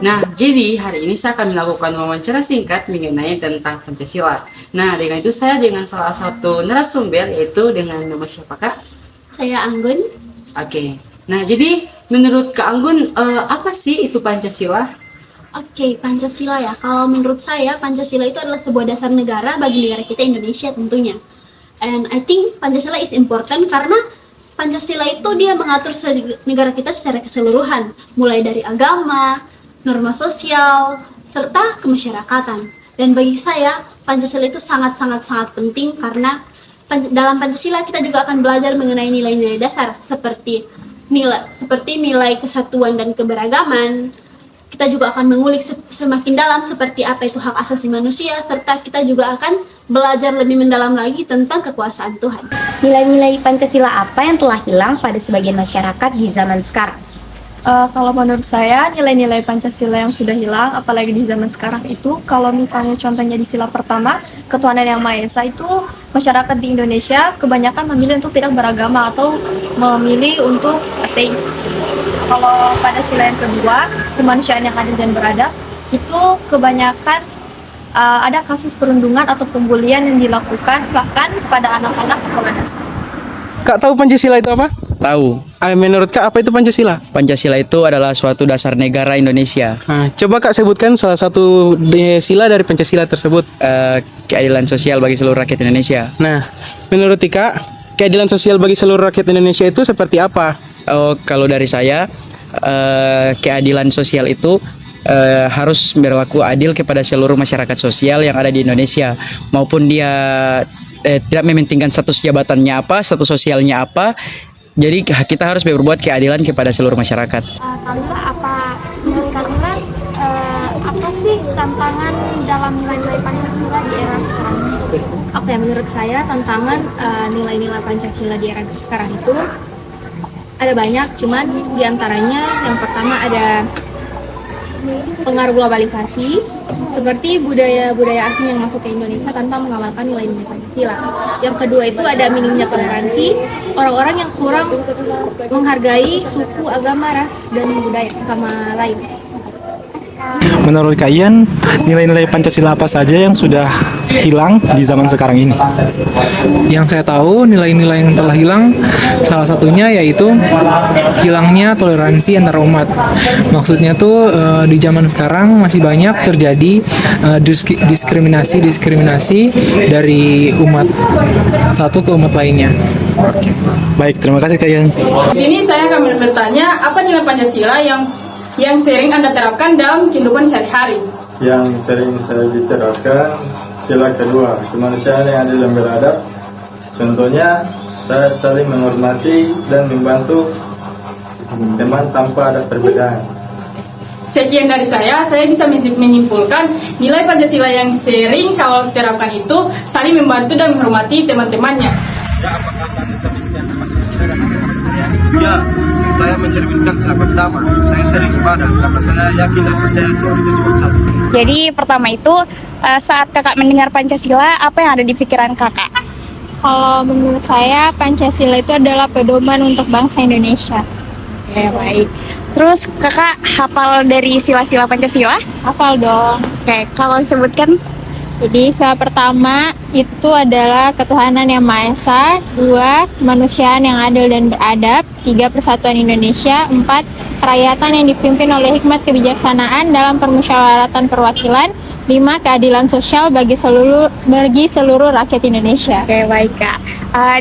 Nah, jadi hari ini saya akan melakukan wawancara singkat mengenai tentang Pancasila. Nah, dengan itu saya dengan salah satu narasumber yaitu dengan nama siapa Kak? Saya Anggun. Oke. Nah, jadi menurut Kak Anggun apa sih itu Pancasila? Oke, Pancasila ya. Kalau menurut saya, Pancasila itu adalah sebuah dasar negara bagi negara kita Indonesia tentunya. And I think Pancasila is important karena Pancasila itu dia mengatur negara kita secara keseluruhan, mulai dari agama, norma sosial, serta kemasyarakatan. Dan bagi saya, Pancasila itu sangat penting karena dalam Pancasila kita juga akan belajar mengenai nilai-nilai dasar seperti nilai kesatuan dan keberagaman. Kita juga akan mengulik semakin dalam seperti apa itu hak asasi manusia, serta kita juga akan belajar lebih mendalam lagi tentang kekuasaan Tuhan. Nilai-nilai Pancasila apa yang telah hilang pada sebagian masyarakat di zaman sekarang? Kalau menurut saya, nilai-nilai Pancasila yang sudah hilang, apalagi di zaman sekarang itu, kalau misalnya contohnya di sila pertama, ketuhanan yang Maha Esa itu, masyarakat di Indonesia kebanyakan memilih untuk tidak beragama atau memilih untuk ateis. Kalau pada sila yang kedua, kemanusiaan yang adil dan beradab, itu kebanyakan ada kasus perundungan atau pembulian yang dilakukan bahkan kepada anak-anak sekolah dasar. Kak tahu Pancasila itu apa? Tahu. Menurut Kak apa itu Pancasila? Pancasila itu adalah suatu dasar negara Indonesia. Nah, coba Kak sebutkan salah satu sila dari Pancasila tersebut. Keadilan sosial bagi seluruh rakyat Indonesia. Nah, menurut Kak, keadilan sosial bagi seluruh rakyat Indonesia itu seperti apa? Oh, kalau dari saya, keadilan sosial itu harus berlaku adil kepada seluruh masyarakat sosial yang ada di Indonesia, maupun dia tidak mementingkan status jabatannya apa, status sosialnya apa. Jadi kita harus berbuat keadilan kepada seluruh masyarakat. Apa sih tantangan dalam nilai-nilai Pancasila di era sekarang? Oke, menurut saya tantangan nilai-nilai Pancasila di era sekarang itu ada banyak, cuman diantaranya yang pertama ada pengaruh globalisasi, seperti budaya-budaya asing yang masuk ke Indonesia tanpa mengamalkan nilai-nilai Pancasila. Yang kedua itu ada minimnya toleransi, orang-orang yang kurang menghargai suku, agama, ras, dan budaya sama lain. Menurut kalian, nilai-nilai Pancasila apa saja yang sudah hilang di zaman sekarang ini? Yang saya tahu, nilai-nilai yang telah hilang, salah satunya yaitu hilangnya toleransi antar umat. Maksudnya tuh di zaman sekarang masih banyak terjadi diskriminasi dari umat satu ke umat lainnya. Baik, terima kasih kalian. Di sini saya akan bertanya, apa nilai Pancasila yang sering Anda terapkan dalam kehidupan sehari-hari? Yang sering saya diterapkan sila kedua, kemanusiaan yang adil dan beradab. Contohnya, saya saling menghormati dan membantu teman tanpa ada perbedaan. Sekian dari saya bisa menyimpulkan nilai Pancasila yang sering saya terapkan itu saling membantu dan menghormati teman-temannya. Ya, saya mencerminkan sila pertama. Saya sering ibadah karena saya yakin dan percaya Tuhan itu cuma satu. Jadi pertama itu saat kakak mendengar Pancasila, apa yang ada di pikiran kakak? Kalau menurut saya, Pancasila itu adalah pedoman untuk bangsa Indonesia. Ya, baik. Terus kakak hafal dari sila-sila Pancasila? Hafal dong. Oke, kalau disebutkan. Jadi sila pertama itu adalah ketuhanan yang Maha Esa, 2 kemanusiaan yang adil dan beradab, 3 persatuan Indonesia, 4 kerakyatan yang dipimpin oleh hikmat kebijaksanaan dalam permusyawaratan perwakilan, 5 keadilan sosial bagi seluruh rakyat Indonesia. Oke, baik Kak.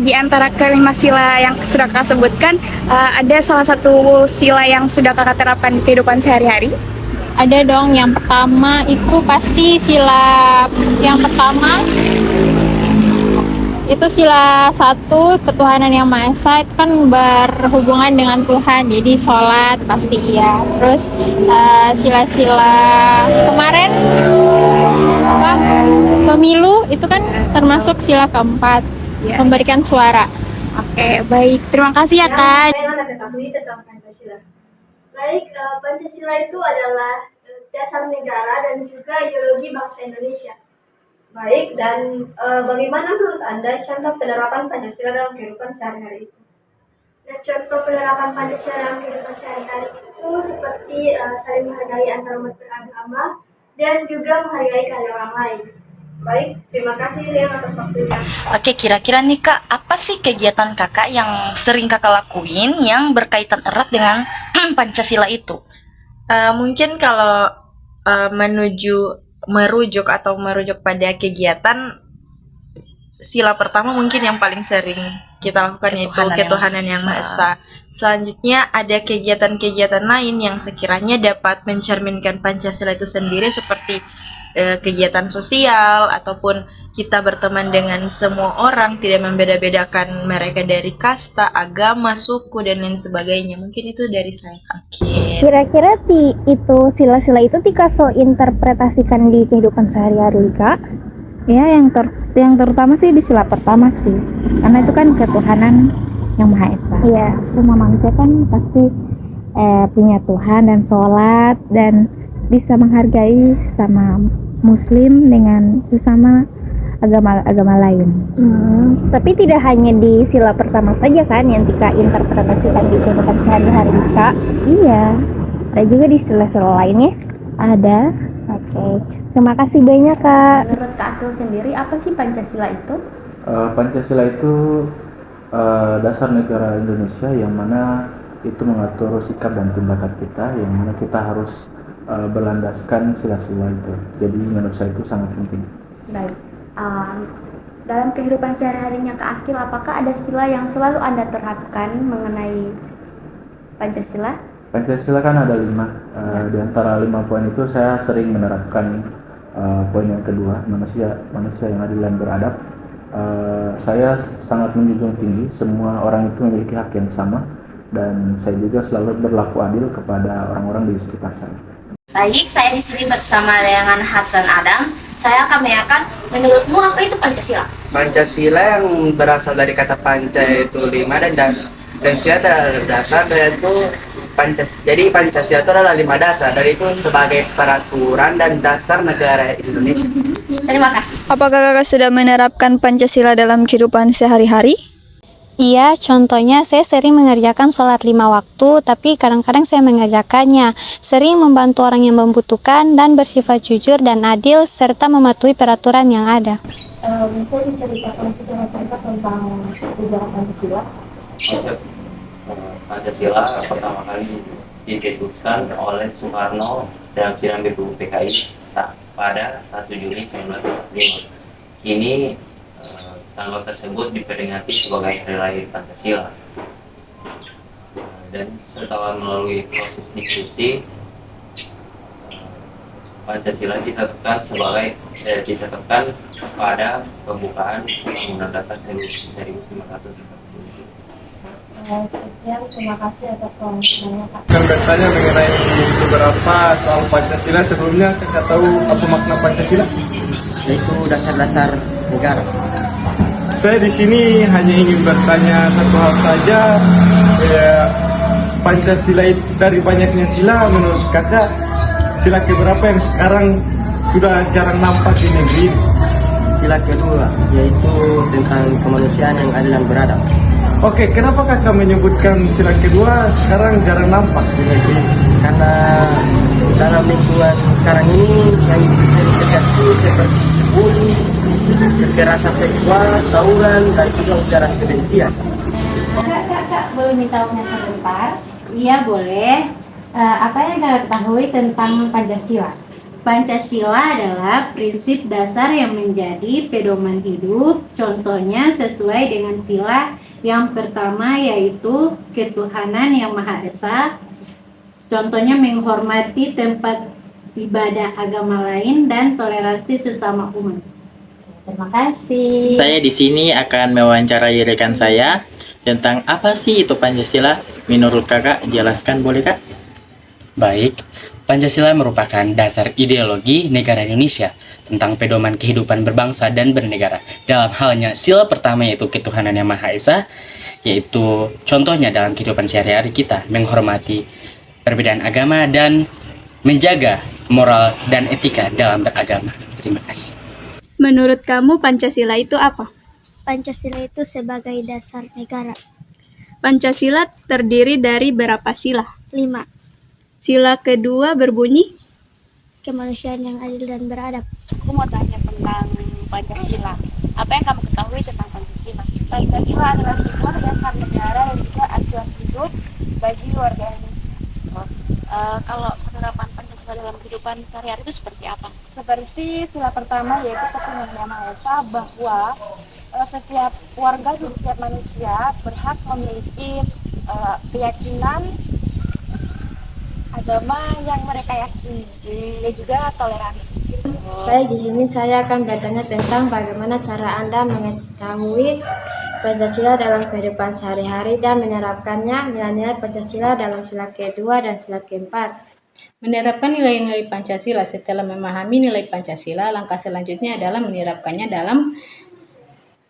Di antara kelima sila yang sudah Kakak sebutkan, ada salah satu sila yang sudah Kakak terapkan di kehidupan sehari-hari? Ada dong, yang pertama itu pasti sila yang pertama itu sila 1, ketuhanan yang Maha Esa, itu kan berhubungan dengan Tuhan, jadi sholat pasti iya. Terus sila-sila kemarin pemilu itu kan termasuk sila keempat, memberikan suara. Oke, baik, terima kasih ya Kak. Apa yang Anda ketahui tentang Pancasila? Baik, Pancasila itu adalah dasar negara dan juga ideologi bangsa Indonesia. Baik, dan bagaimana menurut Anda contoh penerapan Pancasila dalam kehidupan sehari-hari itu? Nah, contoh penerapan Pancasila dalam kehidupan sehari-hari itu itu seperti saling menghargai antar umat beragama dan juga menghargai karya orang lain. Baik, terima kasih Liang atas waktunya. Oke, kira-kira nih Kak, apa sih kegiatan Kakak yang sering Kakak lakuin yang berkaitan erat dengan Pancasila itu? Mungkin kalau merujuk pada kegiatan sila pertama mungkin yang paling sering kita lakukan yaitu ketuhanan yang Maha Esa. Selanjutnya ada kegiatan-kegiatan lain yang sekiranya dapat mencerminkan Pancasila itu sendiri seperti kegiatan sosial ataupun kita berteman dengan semua orang, tidak membeda-bedakan mereka dari kasta, agama, suku dan lain sebagainya. Mungkin itu dari saya. Oke. Kira-kira itu sila-sila itu dikaso interpretasikan di kehidupan sehari-hari Kak? Ya, yang terutama sih di sila pertama sih, karena itu kan ketuhanan yang Maha Esa. Iya, semua manusia kan pasti punya Tuhan dan sholat dan bisa menghargai sama Muslim dengan sesama agama lain. Tapi tidak hanya di sila pertama saja kan yang Tika interpretasikan di kehidupan sehari-hari Kak? Iya, ada juga di sila-sila lainnya. Ada. Oke. Terima kasih banyak Kak. Menurut Kak Akil sendiri, apa sih Pancasila itu? Pancasila itu dasar negara Indonesia yang mana itu mengatur sikap dan tindakan kita, yang mana kita harus berlandaskan sila-sila itu. Jadi menurut saya itu sangat penting. Baik. Dalam kehidupan sehari-harinya Kak Akil, apakah ada sila yang selalu Anda terapkan mengenai Pancasila? Pancasila kan ada 5. Di antara 5 poin itu saya sering menerapkan poin yang kedua, manusia yang adil dan beradab. Saya sangat menjunjung tinggi semua orang itu memiliki hak yang sama, dan saya juga selalu berlaku adil kepada orang-orang di sekitar saya. Baik, saya di sini bersama dengan Hasan Adam. Saya akan menanyakan, menurutmu apa itu Pancasila? Pancasila yang berasal dari kata panca itu 5 dan sila dasar yaitu Jadi Pancasila itu adalah 5 dasar, dan itu sebagai peraturan dan dasar negara Indonesia. Terima kasih. Apakah Kakak sudah menerapkan Pancasila dalam kehidupan sehari-hari? Iya, contohnya saya sering mengerjakan sholat 5 waktu, tapi kadang-kadang saya mengerjakannya. Sering membantu orang yang membutuhkan dan bersifat jujur dan adil, serta mematuhi peraturan yang ada. Bisa diceritakan secara singkat tentang sejarah Pancasila? Konsep Pancasila pertama kali dicetuskan oleh Soekarno dalam sidang BPUPKI pada 1 Juni 1945. Kini tanggal tersebut diperingati sebagai Hari Lahir Pancasila. Dan setelah melalui proses diskusi, Pancasila ditetapkan pada pembukaan Undang-Undang Dasar 1945. Sekian, terima kasih atas waktunya Kak. Akan bertanya mengenai beberapa soal Pancasila. Sebelumnya kita tahu apa makna Pancasila? Yaitu dasar-dasar negara. Saya di sini hanya ingin bertanya satu hal saja. Pancasila dari banyaknya sila, menurut Kakak sila keberapa yang sekarang sudah jarang nampak di negeri? Sila kedua, yaitu tentang kemanusiaan yang adil dan beradab. Oke, kenapa Kakak menyebutkan sila kedua sekarang jarang nampak di negeri? Karena dalam lingkungan sekarang ini yang bisa diketahui seperti bully, kekerasan seksual, tawuran, dan juga ujaran kebencian. Kak, boleh minta waktunya sebentar? Iya, boleh. Apa yang Kakak ketahui tentang Pancasila? Pancasila adalah prinsip dasar yang menjadi pedoman hidup. Contohnya sesuai dengan sila yang pertama, yaitu ketuhanan yang Maha Esa. Contohnya menghormati tempat ibadah agama lain dan toleransi sesama umat. Terima kasih. Saya di sini akan mewawancarai rekan saya tentang apa sih itu Pancasila. Menurut Kakak, jelaskan boleh Kak? Baik, Pancasila merupakan dasar ideologi negara Indonesia tentang pedoman kehidupan berbangsa dan bernegara. Dalam halnya sila pertama yaitu ketuhanan yang Maha Esa, yaitu contohnya dalam kehidupan sehari-hari kita menghormati perbedaan agama dan menjaga moral dan etika dalam beragama. Terima kasih. Menurut kamu Pancasila itu apa? Pancasila itu sebagai dasar negara. Pancasila terdiri dari berapa sila? 5. Sila kedua berbunyi, kemanusiaan yang adil dan beradab. Aku mau tanya tentang Pancasila. Apa yang kamu ketahui tentang Pancasila? Pancasila adalah sebuah dasar negara dan juga acuan hidup bagi warga Indonesia. Kalau penerapan Pancasila dalam kehidupan sehari-hari itu seperti apa? Seperti sila pertama yaitu ketuhanan Yang Maha Esa, bahwa setiap warga dan setiap manusia berhak memiliki keyakinan agama yang mereka yakini dan juga toleransi. Baik, di sini saya akan bertanya tentang bagaimana cara Anda mengetahui Pancasila dalam kehidupan sehari-hari dan menerapkannya nilai-nilai Pancasila dalam sila kedua dan sila keempat. Menerapkan nilai-nilai Pancasila. Setelah memahami nilai Pancasila, langkah selanjutnya adalah menerapkannya dalam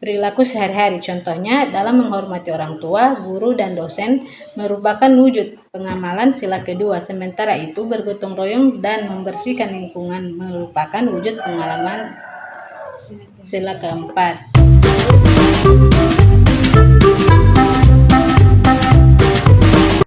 perilaku sehari-hari. Contohnya, dalam menghormati orang tua, guru, dan dosen merupakan wujud pengamalan sila kedua. Sementara itu, bergotong royong dan membersihkan lingkungan merupakan wujud pengalaman sila keempat.